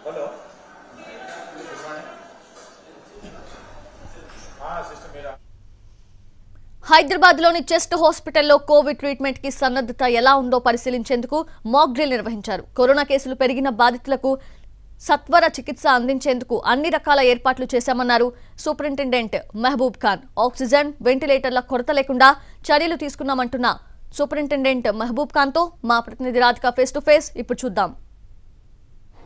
Hello sister मेरा హైదరాబాద్ లోని chest హాస్పిటల్లో కోవిడ్ ట్రీట్మెంట్ కి సన్నద్ధత ఎలా ఉందో పరిశీలించేందుకు మాక్ డ్రిల్ నిర్వహించారు. కరోనా కేసులు పెరిగిన బాధితులకు సత్వర చికిత్స అందించేందుకు అన్ని రకాల ఏర్పాట్లు చేశామన్నారు సూపరింటెండెంట్ మహబూబ్ ఖాన్. ఆక్సిజన్, వెంటిలేటర్ల కొరత లేకుండా చర్యలు తీసుకున్నామంటున్న సూపరింటెండెంట్ మహబూబ్ ఖాన్ తో మా ప్రతినిధి రాధిక ఫేస్ టు ఫేస్ ఇప్పుడు చూద్దాం.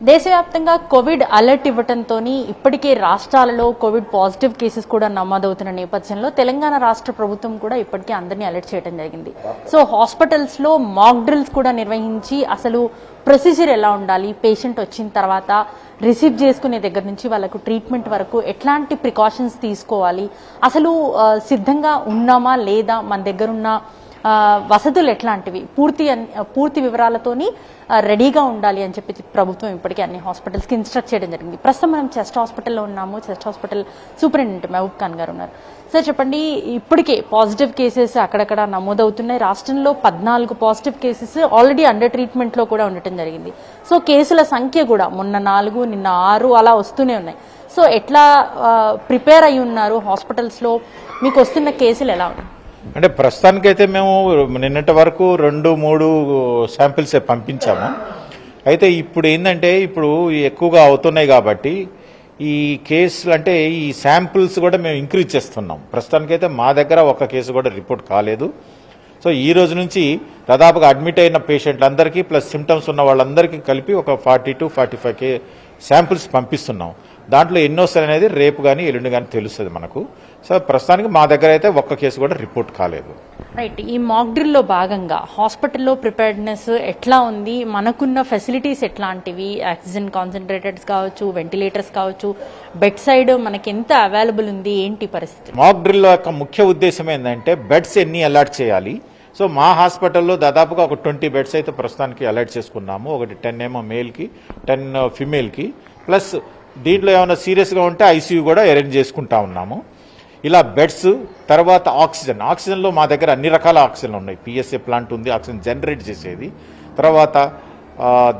దేశవ్యాప్తంగా కోవిడ్ అలర్ట్ ఇవ్వడంతో ఇప్పటికే రాష్ట్రాలలో కోవిడ్ పాజిటివ్ కేసెస్ కూడా నమోదవుతున్న నేపథ్యంలో తెలంగాణ రాష్ట్ర ప్రభుత్వం కూడా ఇప్పటికే అందరినీ అలర్ట్ చేయడం జరిగింది. సో హాస్పిటల్స్ లో మాక్ డ్రిల్స్ కూడా నిర్వహించి అసలు ప్రొసీజర్ ఎలా ఉండాలి, పేషెంట్ వచ్చిన తర్వాత రిసీవ్ చేసుకునే దగ్గర నుంచి వాళ్ళకు ట్రీట్మెంట్ వరకు ఎట్లాంటి ప్రికాషన్స్ తీసుకోవాలి, అసలు సిద్ధంగా ఉన్నామా లేదా, మన దగ్గర ఉన్న వసతులు ఎట్లాంటివి, పూర్తి వివరాలతోని రెడీగా ఉండాలి అని చెప్పి ప్రభుత్వం ఇప్పటికే అన్ని హాస్పిటల్స్ కి ఇన్స్ట్రక్ట్ చేయడం జరిగింది. ప్రస్తుతం మనం చెస్ట్ హాస్పిటల్లో ఉన్నాము. Chest hospital superintendent Mahbub Khan గారు ఉన్నారు. సార్ చెప్పండి, ఇప్పటికే పాజిటివ్ కేసెస్ అక్కడక్కడ నమోదవుతున్నాయి. రాష్ట్రంలో 14 positive cases already under treatment లో కూడా ఉండటం జరిగింది. సో కేసుల సంఖ్య కూడా మొన్న 4, నిన్న 6 అలా వస్తూనే ఉన్నాయి. సో ఎట్లా ప్రిపేర్ అయి ఉన్నారు హాస్పిటల్స్ లో, మీకు వస్తున్న కేసులు ఎలా ఉన్నాయి? అంటే ప్రస్తుతానికైతే మేము నిన్నటి వరకు 2-3 శాంపిల్స్ పంపించాము. అయితే ఇప్పుడు ఏంటంటే ఇప్పుడు ఎక్కువగా అవుతున్నాయి కాబట్టి ఈ కేసులు అంటే ఈ శాంపిల్స్ కూడా మేము ఇంక్రీజ్ చేస్తున్నాం. ప్రస్తుతానికైతే మా దగ్గర ఒక కేసు కూడా రిపోర్ట్ కాలేదు. సో ఈ రోజు నుంచి దాదాపుగా అడ్మిట్ అయిన పేషెంట్లందరికీ ప్లస్ సిమ్టమ్స్ ఉన్న వాళ్ళందరికీ కలిపి ఒక 40 to 45 శాంపిల్స్ పంపిస్తున్నాం. దాంట్లో ఎన్ని వస్తాయి అనేది రేపు కానీ ఎల్లుండి కానీ తెలుస్తుంది మనకు. సో ప్రస్తుతానికి మా దగ్గర అయితే ఒక్క కేసు కూడా రిపోర్ట్ కాలేదు. రైట్. ఈ మాక్ డ్రిల్ లో భాగంగా హాస్పిటల్లో ప్రిపేర్డ్నెస్ ఎట్లా ఉంది, మనకున్న ఫెసిలిటీస్ ఎట్లాంటివి, ఆక్సిజన్ కాన్సన్ట్రేటర్స్ కావచ్చు, వెంటిలేటర్స్ కావచ్చు, బెడ్ సైడ్ మనకి ఎంత అవైలబుల్ ఉంది, ఏంటి పరిస్థితి? మాక్ డ్రిల్ యొక్క ముఖ్య ఉద్దేశం ఏంటంటే బెడ్స్ ఎన్ని అలాట్ చేయాలి. సో మా హాస్పిటల్లో దాదాపుగా ఒక 20 బెడ్స్ అయితే ప్రస్తుతానికి అలాట్ చేసుకున్నాము. ఒకటి 10 ఏమో మేల్కి, 10 ఫిమేల్కి, ప్లస్ దీంట్లో ఏమైనా సీరియస్గా ఉంటే ఐసీయూ కూడా అరేంజ్ చేసుకుంటా ఉన్నాము. ఇలా బెడ్స్, తర్వాత ఆక్సిజన్లో మా దగ్గర అన్ని రకాల ఆక్సిజన్లు ఉన్నాయి. పిఎస్ఏ ప్లాంట్ ఉంది, ఆక్సిజన్ జనరేట్ చేసేది. తర్వాత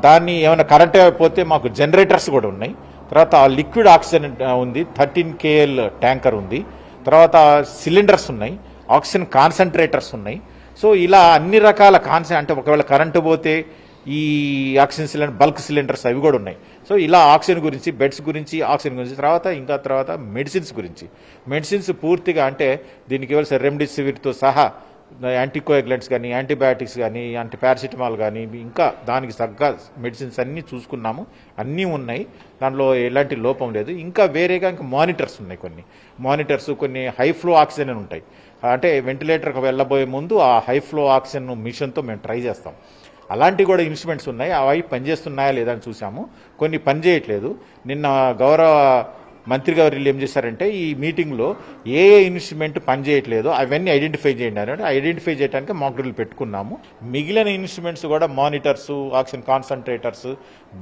దాన్ని ఏమైనా కరెంట్ అయిపోతే మాకు జనరేటర్స్ కూడా ఉన్నాయి. తర్వాత లిక్విడ్ ఆక్సిజన్ ఉంది, 13 KL ట్యాంకర్ ఉంది. తర్వాత సిలిండర్స్ ఉన్నాయి, ఆక్సిజన్ కాన్సన్ట్రేటర్స్ ఉన్నాయి. సో ఇలా అన్ని రకాల అంటే ఒకవేళ కరెంటు పోతే ఈ ఆక్సిజన్ సిలిండర్, బల్క్ సిలిండర్స్ అవి కూడా ఉన్నాయి. సో ఇలా ఆక్సిజన్ గురించి, బెడ్స్ గురించి, ఆక్సిజన్ గురించి, తర్వాత మెడిసిన్స్ గురించి, మెడిసిన్స్ పూర్తిగా అంటే దీనికి ఇవ్వాల్సిన రెమ్డెసివిర్తో సహా యాంటీకోయాగులెంట్స్ కానీ, యాంటీబయాటిక్స్ కానీ, యాంటీ పారాసిటమాల్ కానీ, ఇంకా దానికి తగ్గ మెడిసిన్స్ అన్నీ చూసుకున్నాము. అన్నీ ఉన్నాయి, దాంట్లో ఎలాంటి లోపం లేదు. ఇంకా వేరేగా ఇంకా మానిటర్స్ ఉన్నాయి. కొన్ని హై ఫ్లో ఆక్సిజన్ అని ఉంటాయి. అంటే వెంటిలేటర్కి వెళ్ళబోయే ముందు ఆ హై ఫ్లో ఆక్సిజన్ మిషన్తో మేము ట్రై చేస్తాం. అలాంటివి కూడా ఇన్స్ట్రుమెంట్స్ ఉన్నాయి. అవి పనిచేస్తున్నాయా లేదా అని చూసాము. కొన్ని పనిచేయట్లేదు. నిన్న గౌరవ మంత్రి గారు ఏం చేశారంటే ఈ మీటింగ్లో ఏ ఇన్స్ట్రుమెంట్ పనిచేయట్లేదో అవన్నీ ఐడెంటిఫై చేయండి అని ఐడెంటిఫై చేయడానికి మాక్ డ్రిల్ పెట్టుకున్నాము. మిగిలిన ఇన్స్ట్రుమెంట్స్ కూడా monitors, oxygen concentrators,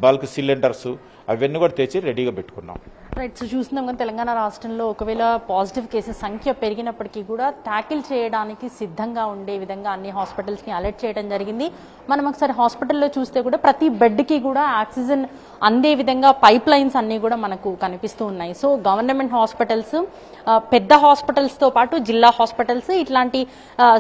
bulk cylinders అవన్నీ కూడా తెచ్చి రెడీగా పెట్టుకున్నాం. రైట్. సో చూస్తున్నాం కానీ తెలంగాణ రాష్ట్రంలో ఒకవేళ పాజిటివ్ కేసెస్ సంఖ్య పెరిగినప్పటికీ కూడా ట్యాకిల్ చేయడానికి సిద్ధంగా ఉండే విధంగా అన్ని హాస్పిటల్స్ని అలర్ట్ చేయడం జరిగింది. మనం ఒకసారి హాస్పిటల్లో చూస్తే కూడా ప్రతి బెడ్కి కూడా ఆక్సిజన్ అందే విధంగా పైప్ లైన్స్ అన్నీ కూడా మనకు కనిపిస్తూ ఉన్నాయి. సో గవర్నమెంట్ హాస్పిటల్స్, పెద్ద హాస్పిటల్స్తో పాటు జిల్లా హాస్పిటల్స్, ఇట్లాంటి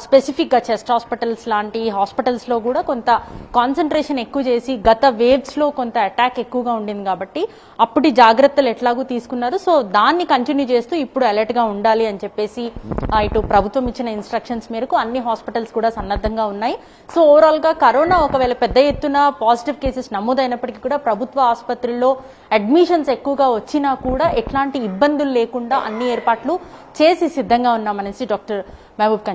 స్పెసిఫిక్గా చెస్ట్ హాస్పిటల్స్ లాంటి హాస్పిటల్స్లో కూడా కొంత కాన్సన్ట్రేషన్ ఎక్కువ చేసి గత వేవ్స్లో కొంత అటాక్ ఎక్కువగా ఉండింది కాబట్టి అప్పటి జాగ్రత్తలు ఎట్లాగూ తీసుకున్నారు. సో దాన్ని కంటిన్యూ చేస్తూ ఇప్పుడు అలర్ట్ గా ఉండాలి అని చెప్పేసి ఇటు ప్రభుత్వం ఇచ్చిన ఇన్స్ట్రక్షన్స్ మేరకు అన్ని హాస్పిటల్స్ కూడా సన్నద్ధంగా ఉన్నాయి. సో ఓవరాల్ గా కరోనా ఒకవేళ పెద్ద ఎత్తున పాజిటివ్ కేసెస్ నమోదైనప్పటికీ కూడా ప్రభుత్వ ఆసుపత్రుల్లో అడ్మిషన్స్ ఎక్కువగా వచ్చినా కూడా ఎట్లాంటి ఇబ్బందులు లేకుండా అన్ని ఏర్పాట్లు చేసి సిద్ధంగా ఉన్నామనేసి డాక్టర్ మహబూబ్ ఖాన్